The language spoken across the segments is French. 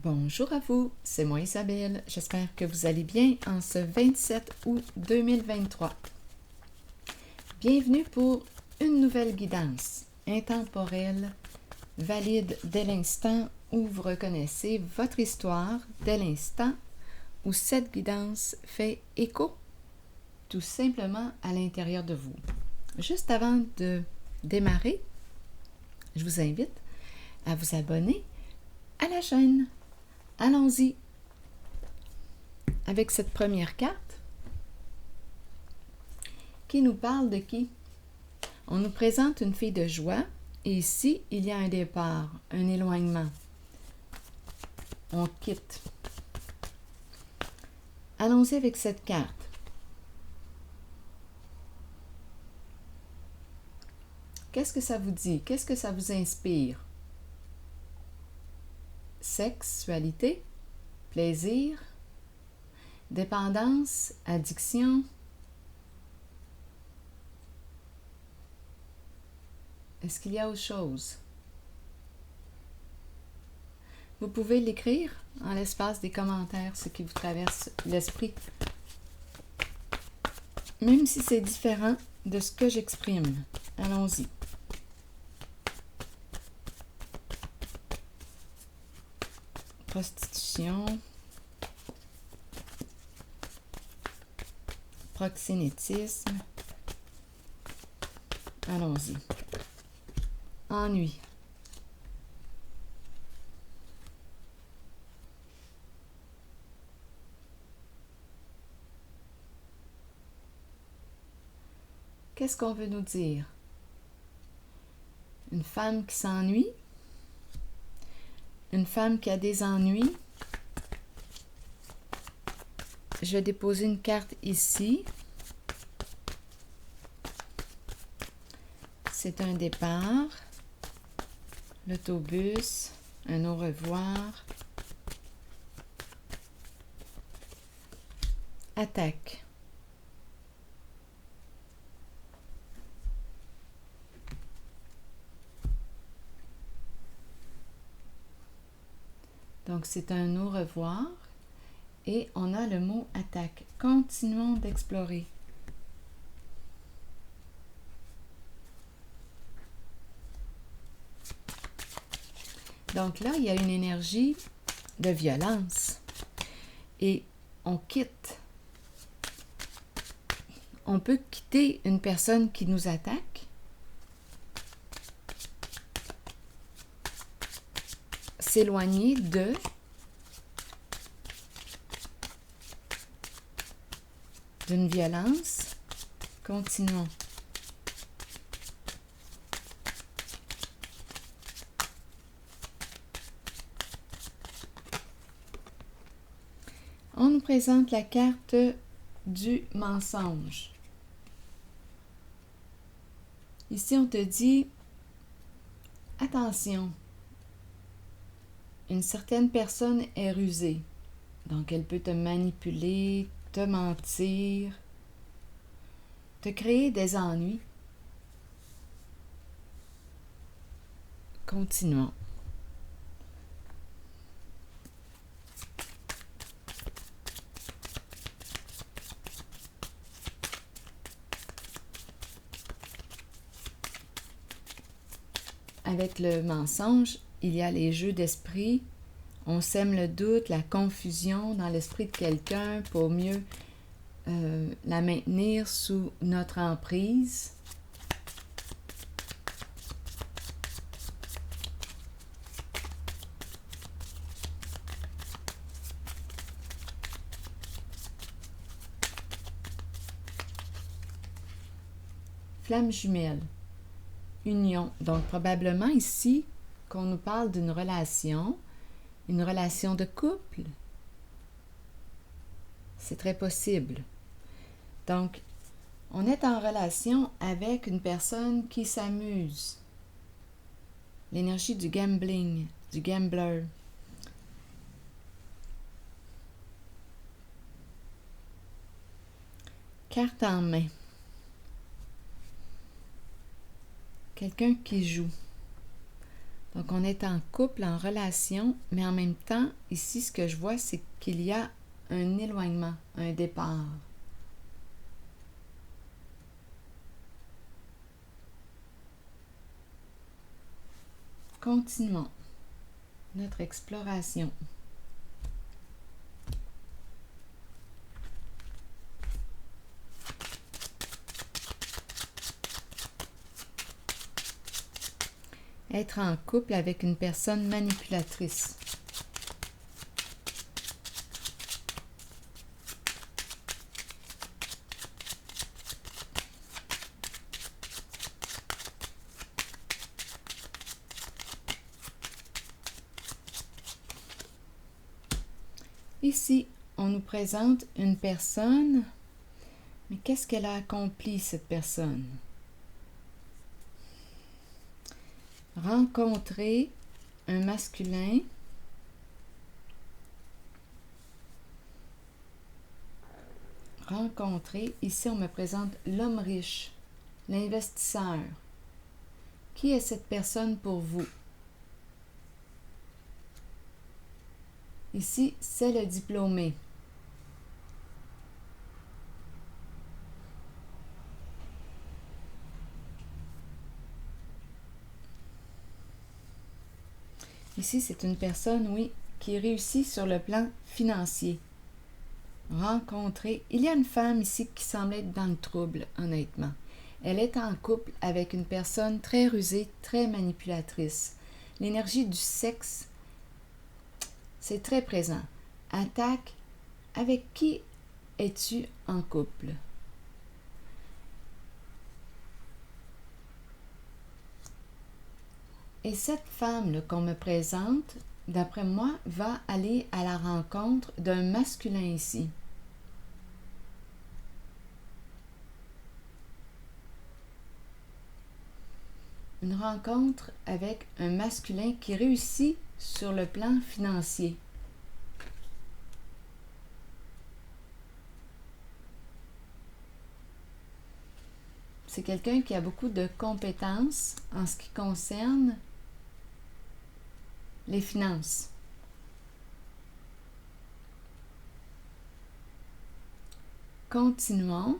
Bonjour à vous, c'est moi Isabelle. J'espère que vous allez bien en ce 27 août 2023. Bienvenue pour une nouvelle guidance intemporelle, valide dès l'instant où vous reconnaissez votre histoire, dès l'instant où cette guidance fait écho tout simplement à l'intérieur de vous. Juste avant de démarrer, je vous invite à vous abonner à la chaîne. Allons-y avec cette première carte qui nous parle de qui? On nous présente une fille de joie et ici, il y a un départ, un éloignement. On quitte. Allons-y avec cette carte. Qu'est-ce que ça vous dit? Qu'est-ce que ça vous inspire? Sexualité, plaisir, dépendance, addiction. Est-ce qu'il y a autre chose? Vous pouvez l'écrire en l'espace des commentaires, ce qui vous traverse l'esprit. Même si c'est différent de ce que j'exprime. Allons-y. Prostitution, proxénétisme, allons-y. Ennui. Qu'est-ce qu'on veut nous dire? Une femme qui s'ennuie? Une femme qui a des ennuis? Je vais déposer une carte ici. C'est un départ, l'autobus, un au revoir, attaque. Donc c'est un au revoir et on a le mot attaque. Continuons d'explorer. Donc là, il y a une énergie de violence et on quitte. On peut quitter une personne qui nous attaque, s'éloigner d'une violence. Continuons. On nous présente la carte du mensonge. Ici, on te dit, attention, une certaine personne est rusée. Donc, elle peut te manipuler, te mentir, te créer des ennuis. Continuons. Avec le mensonge, il y a les jeux d'esprit. On sème le doute, la confusion dans l'esprit de quelqu'un pour mieux la maintenir sous notre emprise. Flamme jumelle. Union. Donc, probablement ici qu'on nous parle d'une relation de couple. C'est très possible. Donc, on est en relation avec une personne qui s'amuse. L'énergie du gambling, du gambler. Carte en main. Quelqu'un qui joue. Donc, on est en couple, en relation, mais en même temps, ici, ce que je vois, c'est qu'il y a un éloignement, un départ. Continuons notre exploration. Être en couple avec une personne manipulatrice. Ici, on nous présente une personne, mais qu'est-ce qu'elle a accompli, cette personne? Rencontrer un masculin ici on me présente l'homme riche, l'investisseur. Qui est cette personne pour vous? Ici, c'est le diplômé. Ici, c'est une personne, oui, qui réussit sur le plan financier. Rencontrer. Il y a une femme ici qui semble être dans le trouble, honnêtement. Elle est en couple avec une personne très rusée, très manipulatrice. L'énergie du sexe, c'est très présent. Attaque. Avec qui es-tu en couple? Et cette femme qu'on me présente, d'après moi, va aller à la rencontre d'un masculin ici. Une rencontre avec un masculin qui réussit sur le plan financier. C'est quelqu'un qui a beaucoup de compétences en ce qui concerne les finances. Continuons.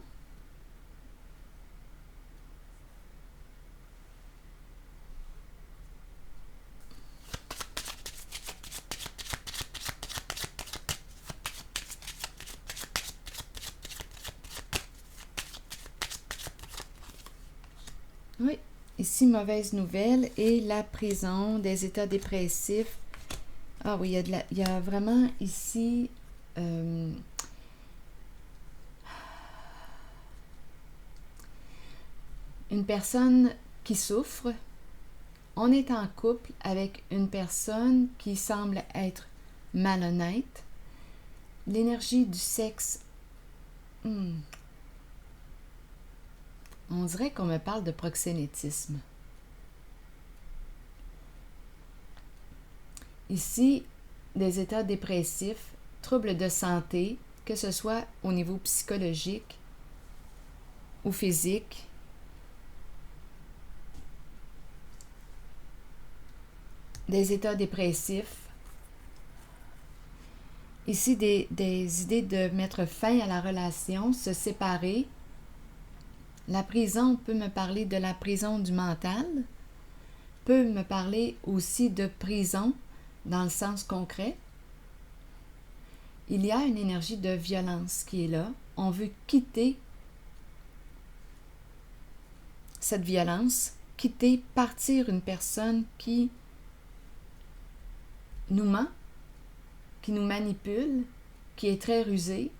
Oui, ici, mauvaise nouvelle et la prison, des états dépressifs. Ah oui, il y a vraiment ici une personne qui souffre. On est en couple avec une personne qui semble être malhonnête. L'énergie du sexe, on dirait qu'on me parle de proxénétisme. Ici, des états dépressifs, troubles de santé, que ce soit au niveau psychologique ou physique. Des états dépressifs. Ici, des idées de mettre fin à la relation, se séparer. La prison peut me parler de la prison du mental, peut me parler aussi de prison dans le sens concret. Il y a une énergie de violence qui est là. On veut quitter cette violence, partir une personne qui nous ment, qui nous manipule, qui est très rusée.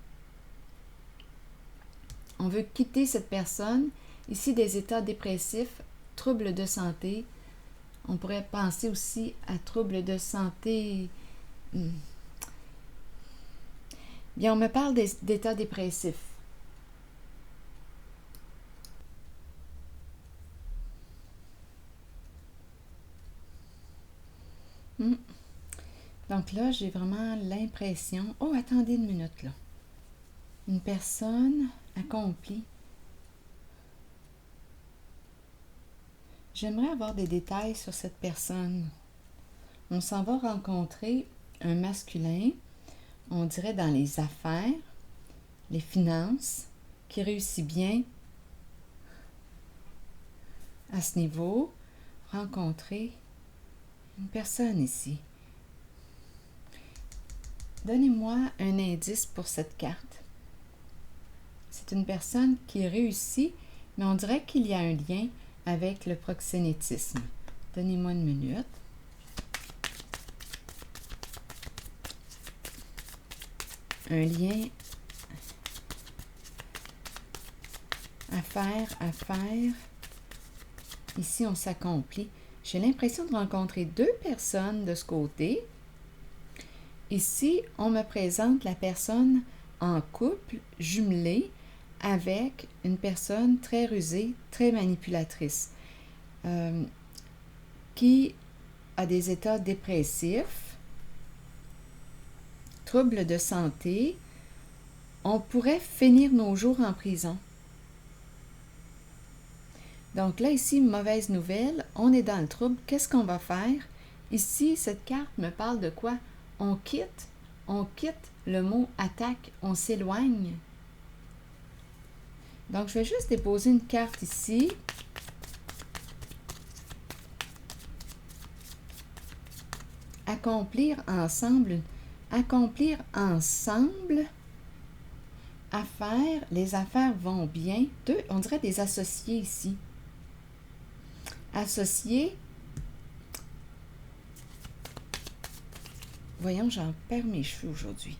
On veut quitter cette personne. Ici, des états dépressifs, troubles de santé. On pourrait penser aussi à troubles de santé. Bien, on me parle d'états dépressifs. Donc là, j'ai vraiment l'impression... Oh, attendez une minute, là. Une personne accomplie. J'aimerais avoir des détails sur cette personne. on s'en va rencontrer un masculin, on dirait dans les affaires, les finances, qui réussit bien à ce niveau. Rencontrer une personne ici. Donnez-moi un indice pour cette carte. C'est une personne qui réussit, mais on dirait qu'il y a un lien avec le proxénétisme. Donnez-moi une minute. Un lien à faire. Ici, on s'accomplit. J'ai l'impression de rencontrer deux personnes de ce côté. Ici, on me présente la personne en couple, jumelée, avec une personne très rusée, très manipulatrice, qui a des états dépressifs, troubles de santé. On pourrait finir nos jours en prison. Donc là, ici, mauvaise nouvelle, on est dans le trouble. Qu'est-ce qu'on va faire? Ici, cette carte me parle de quoi? On quitte le mot attaque, on s'éloigne. Donc, je vais juste déposer une carte ici. Accomplir ensemble. Affaires, les affaires vont bien. On dirait des associés ici. Associés. Voyons, j'en perds mes cheveux aujourd'hui.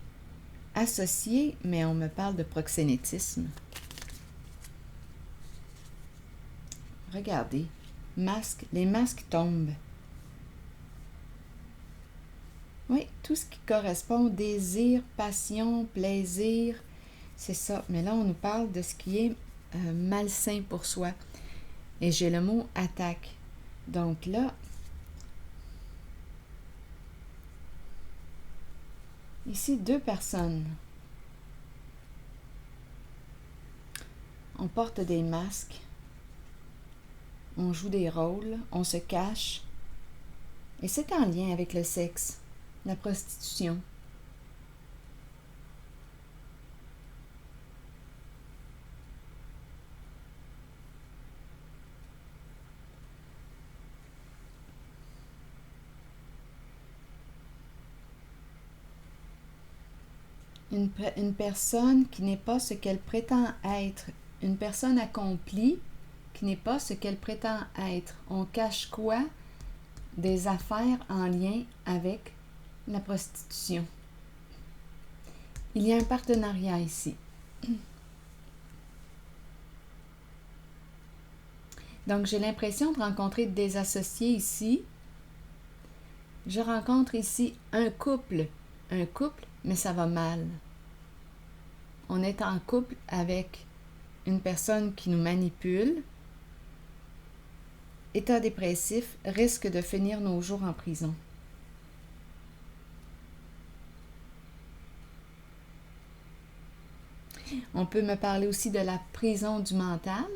Associés, mais on me parle de proxénétisme. Regardez, les masques tombent. Oui, tout ce qui correspond, désir, passion, plaisir, c'est ça. Mais là, on nous parle de ce qui est malsain pour soi. Et j'ai le mot attaque. Donc là, ici, deux personnes. On porte des masques. On joue des rôles. On se cache. Et c'est en lien avec le sexe, la prostitution. Une personne qui n'est pas ce qu'elle prétend être. Une personne accomplie qui n'est pas ce qu'elle prétend être. On cache quoi? Des affaires en lien avec la prostitution. Il y a un partenariat ici. Donc, j'ai l'impression de rencontrer des associés ici. Je rencontre ici un couple, mais ça va mal. On est en couple avec une personne qui nous manipule. État dépressif, risque de finir nos jours en prison. On peut me parler aussi de la prison du mental.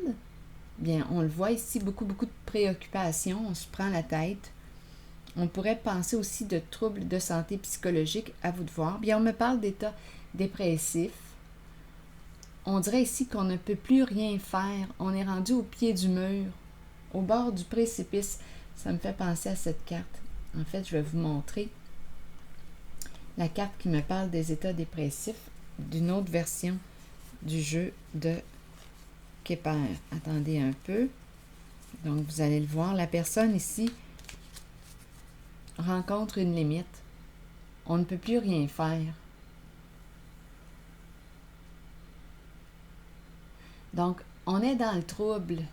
Bien, on le voit ici, beaucoup de préoccupations, on se prend la tête. On pourrait penser aussi de troubles de santé psychologique, à vous de voir. Bien, on me parle d'état dépressif. On dirait ici qu'on ne peut plus rien faire. On est rendu au pied du mur, au bord du précipice. Ça me fait penser à cette carte. En fait, je vais vous montrer la carte qui me parle des états dépressifs d'une autre version du jeu de Kepler. Attendez un peu. Donc, vous allez le voir. La personne ici rencontre une limite. On ne peut plus rien faire. Donc, on est dans le trouble.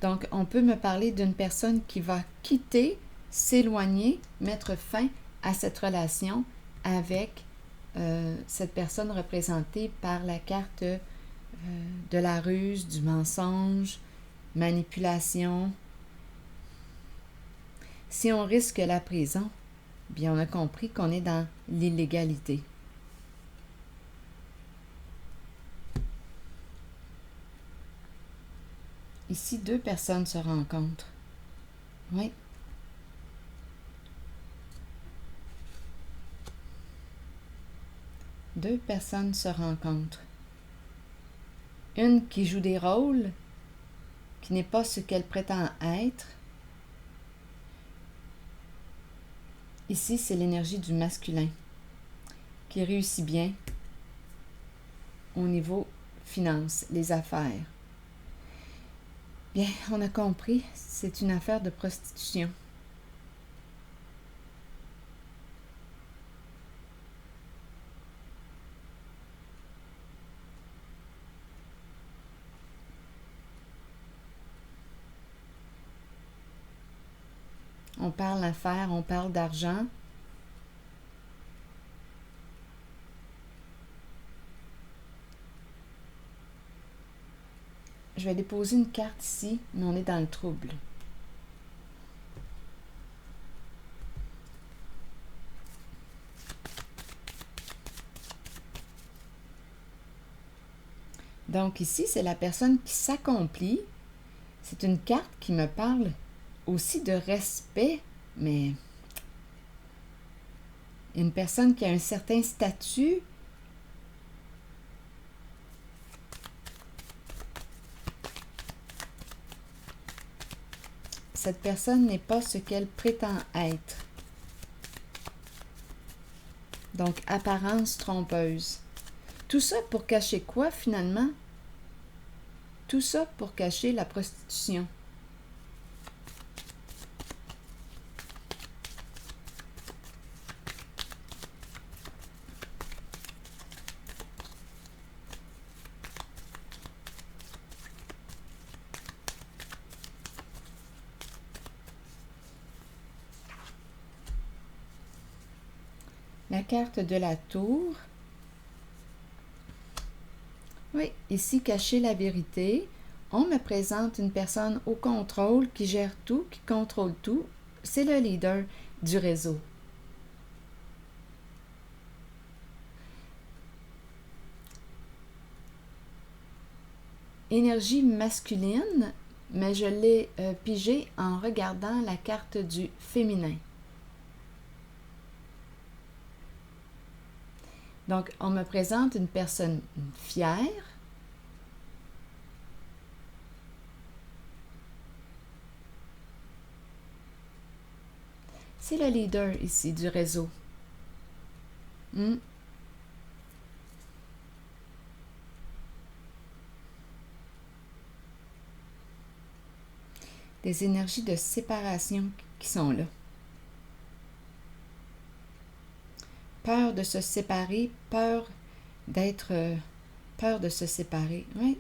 Donc, on peut me parler d'une personne qui va quitter, s'éloigner, mettre fin à cette relation avec cette personne représentée par la carte de la ruse, du mensonge, manipulation. Si on risque la prison, bien on a compris qu'on est dans l'illégalité. Ici, 2 personnes se rencontrent. Oui. Deux personnes se rencontrent. Une qui joue des rôles, qui n'est pas ce qu'elle prétend être. Ici, c'est l'énergie du masculin, qui réussit bien au niveau finance, les affaires. Bien, on a compris, c'est une affaire de prostitution. On parle affaires, on parle d'argent. Je vais déposer une carte ici, mais on est dans le trouble. Donc ici, c'est la personne qui s'accomplit. C'est une carte qui me parle aussi de respect, mais une personne qui a un certain statut. Cette personne n'est pas ce qu'elle prétend être. Donc, apparence trompeuse. Tout ça pour cacher quoi, finalement? Tout ça pour cacher la prostitution. La carte de la tour. Oui, ici, cacher la vérité. On me présente une personne au contrôle qui gère tout, qui contrôle tout. C'est le leader du réseau. Énergie masculine, mais je l'ai pigée en regardant la carte du féminin. Donc, on me présente une personne fière. C'est le leader ici du réseau. Des énergies de séparation qui sont là. Peur de se séparer, peur de se séparer. Oui.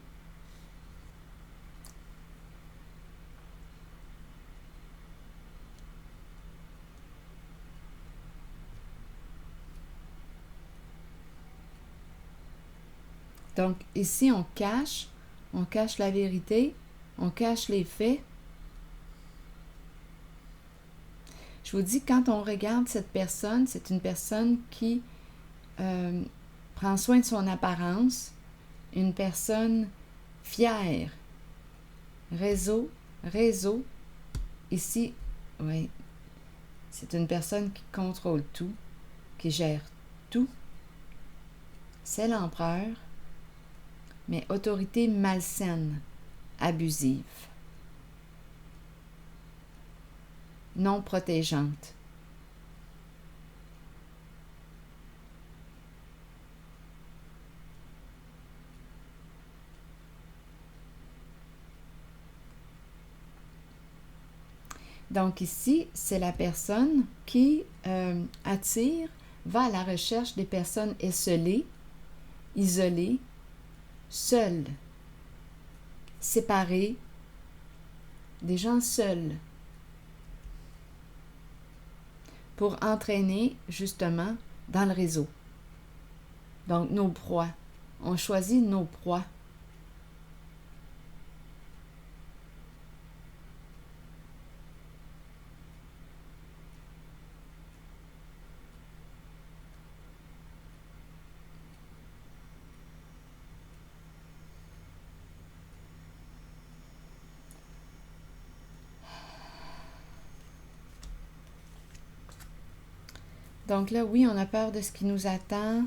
Donc ici, on cache la vérité, on cache les faits. Je vous dis, quand on regarde cette personne, c'est une personne qui prend soin de son apparence, une personne fière. Réseau. Ici, oui, c'est une personne qui contrôle tout, qui gère tout. C'est l'empereur, mais autorité malsaine, abusive, non protégeante. Donc ici, c'est la personne qui attire, va à la recherche des personnes esselées, isolées, seules, séparées, des gens seuls, pour entraîner justement dans le réseau. Donc nos proies. On choisit nos proies. Donc là, oui, on a peur de ce qui nous attend.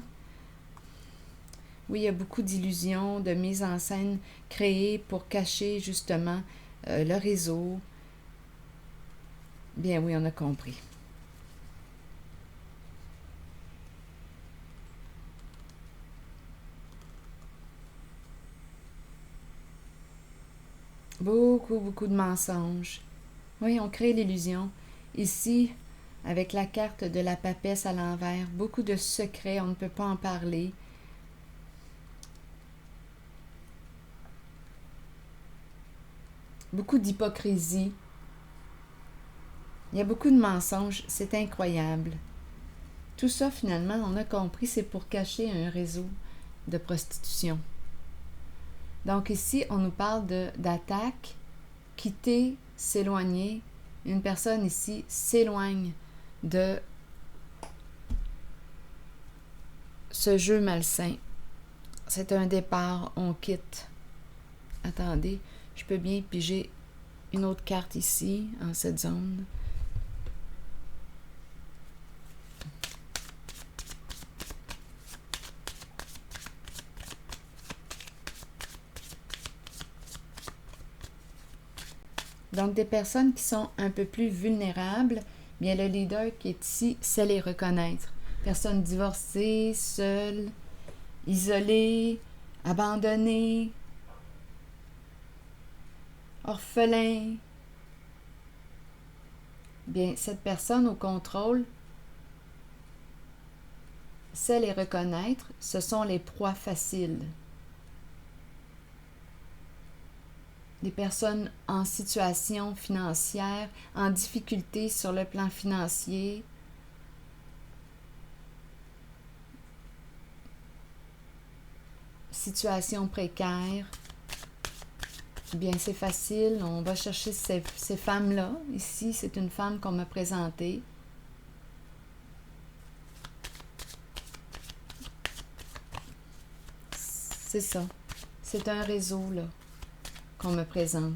Oui, il y a beaucoup d'illusions, de mise en scène créées pour cacher justement le réseau. Bien oui, on a compris. Beaucoup de mensonges. Oui, on crée l'illusion. Ici, avec la carte de la papesse à l'envers, beaucoup de secrets, on ne peut pas en parler. Beaucoup d'hypocrisie. Il y a beaucoup de mensonges, c'est incroyable. Tout ça, finalement, on a compris, c'est pour cacher un réseau de prostitution. Donc ici, on nous parle d'attaque, quitter, s'éloigner. Une personne ici s'éloigne de ce jeu malsain. C'est un départ, on quitte. Attendez, je peux bien piger une autre carte ici, en cette zone. Donc, des personnes qui sont un peu plus vulnérables, bien le leader qui est ici sait les reconnaître. Personnes divorcées, seules, isolées, abandonnées, orphelins. Bien, cette personne au contrôle sait les reconnaître, ce sont les proies faciles. Des personnes en situation financière, en difficulté sur le plan financier, situation précaire. Bien, c'est facile, on va chercher ces femmes-là. Ici, c'est une femme qu'on m'a présentée. C'est ça, c'est un réseau, là, qu'on me présente.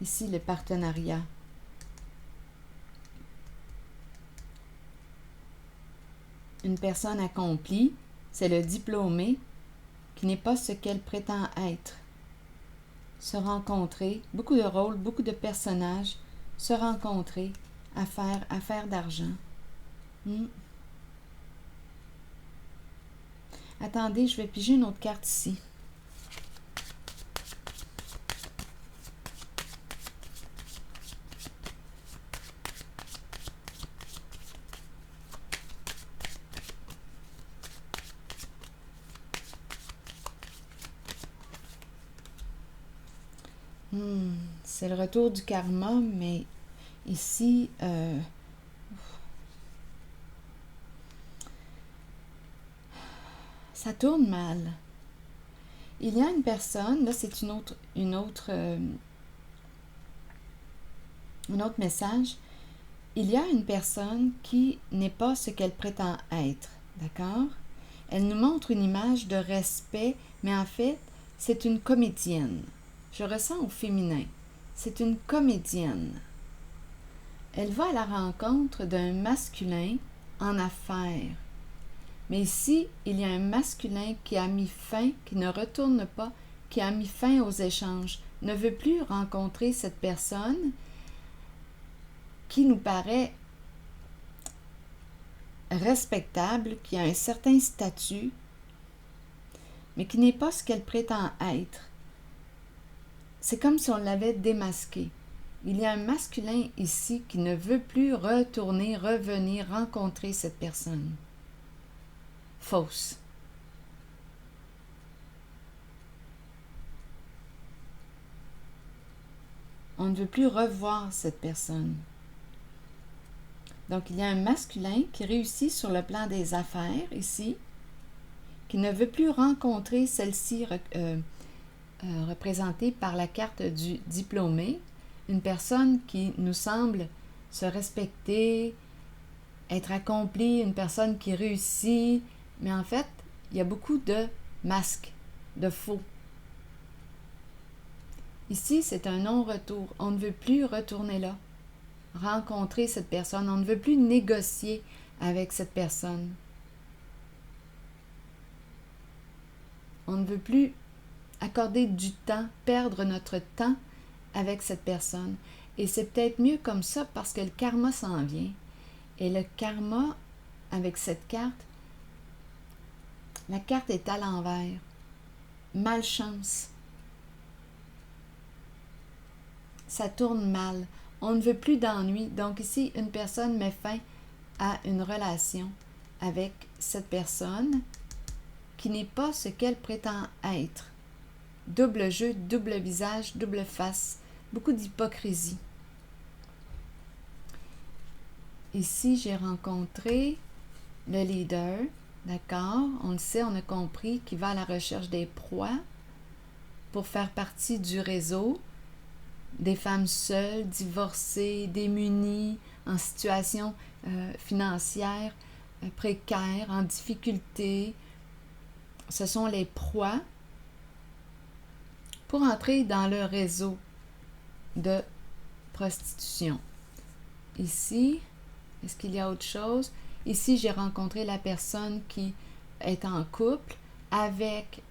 Ici, le partenariat. Une personne accomplie, c'est le diplômé qui n'est pas ce qu'elle prétend être. Se rencontrer, beaucoup de rôles, beaucoup de personnages, se rencontrer, affaire d'argent. Attendez, je vais piger une autre carte ici. C'est le retour du karma, mais ici, ça tourne mal. Il y a une personne, là c'est un autre message. Il y a une personne qui n'est pas ce qu'elle prétend être, d'accord? Elle nous montre une image de respect, mais en fait, c'est une comédienne. Je ressens au féminin. C'est une comédienne. Elle va à la rencontre d'un masculin en affaires. Mais ici, il y a un masculin qui a mis fin, qui ne retourne pas, qui a mis fin aux échanges, ne veut plus rencontrer cette personne qui nous paraît respectable, qui a un certain statut, mais qui n'est pas ce qu'elle prétend être. C'est comme si on l'avait démasqué. Il y a un masculin ici qui ne veut plus revenir rencontrer cette personne. Fausse. On ne veut plus revoir cette personne. Donc, il y a un masculin qui réussit sur le plan des affaires, ici, qui ne veut plus rencontrer celle-ci représentée par la carte du diplômé, une personne qui nous semble se respecter, être accomplie, une personne qui réussit, mais en fait, il y a beaucoup de masques, de faux. Ici, c'est un non-retour. On ne veut plus retourner là, rencontrer cette personne. On ne veut plus négocier avec cette personne. On ne veut plus accorder du temps, perdre notre temps avec cette personne. Et c'est peut-être mieux comme ça parce que le karma s'en vient. Et le karma, avec cette carte, la carte est à l'envers. Malchance. Ça tourne mal. On ne veut plus d'ennui. Donc ici, une personne met fin à une relation avec cette personne qui n'est pas ce qu'elle prétend être. Double jeu, double visage, double face. Beaucoup d'hypocrisie. Ici, j'ai rencontré le leader, d'accord? On le sait, on a compris qu'il va à la recherche des proies pour faire partie du réseau des femmes seules, divorcées, démunies, en situation financière précaire, en difficulté. Ce sont les proies pour entrer dans le réseau de prostitution. Ici, est-ce qu'il y a autre chose? Ici, j'ai rencontré la personne qui est en couple avec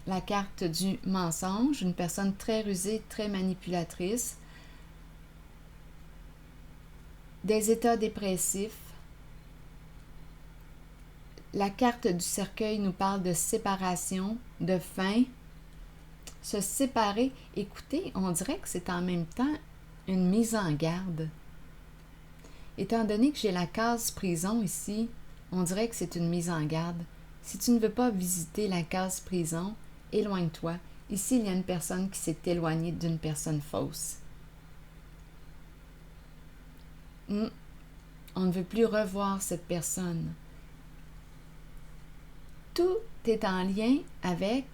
la carte du mensonge, une personne très rusée, très manipulatrice, des états dépressifs. La carte du cercueil nous parle de séparation, de fin. Se séparer, écoutez, on dirait que c'est en même temps une mise en garde. Étant donné que j'ai la case prison ici, on dirait que c'est une mise en garde. Si tu ne veux pas visiter la case prison, éloigne-toi. Ici, il y a une personne qui s'est éloignée d'une personne fausse. On ne veut plus revoir cette personne. Tout est en lien avec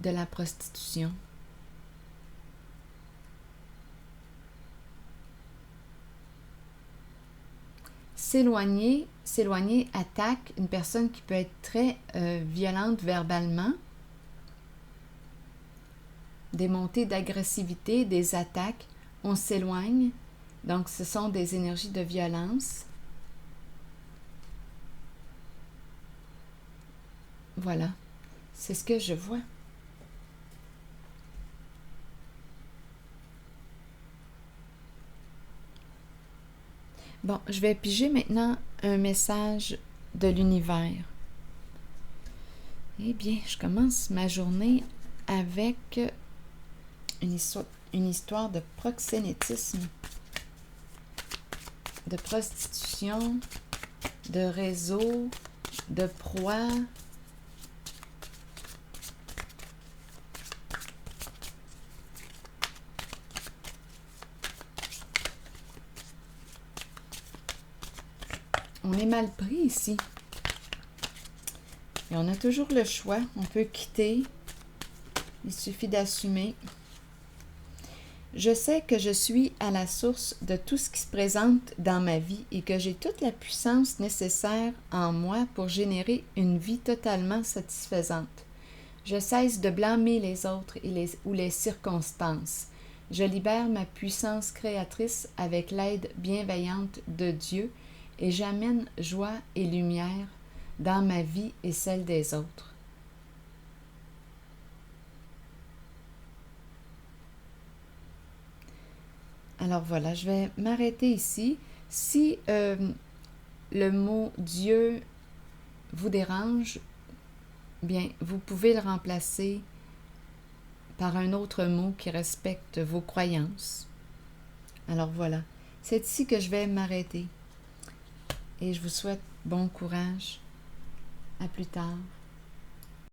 de la prostitution. S'éloigner, attaque une personne qui peut être très violente verbalement, des montées d'agressivité, des attaques, on s'éloigne, donc ce sont des énergies de violence. Voilà, c'est ce que je vois. Bon, je vais piger maintenant un message de l'univers. Eh bien, je commence ma journée avec une histoire de proxénétisme, de prostitution, de réseau, de proie. On est mal pris ici. Et on a toujours le choix. On peut quitter. Il suffit d'assumer. Je sais que je suis à la source de tout ce qui se présente dans ma vie et que j'ai toute la puissance nécessaire en moi pour générer une vie totalement satisfaisante. Je cesse de blâmer les autres ou les circonstances. Je libère ma puissance créatrice avec l'aide bienveillante de Dieu et j'amène joie et lumière dans ma vie et celle des autres. Alors voilà, je vais m'arrêter ici. Si le mot Dieu vous dérange, bien, vous pouvez le remplacer par un autre mot qui respecte vos croyances. Alors voilà, c'est ici que je vais m'arrêter. Et je vous souhaite bon courage. À plus tard.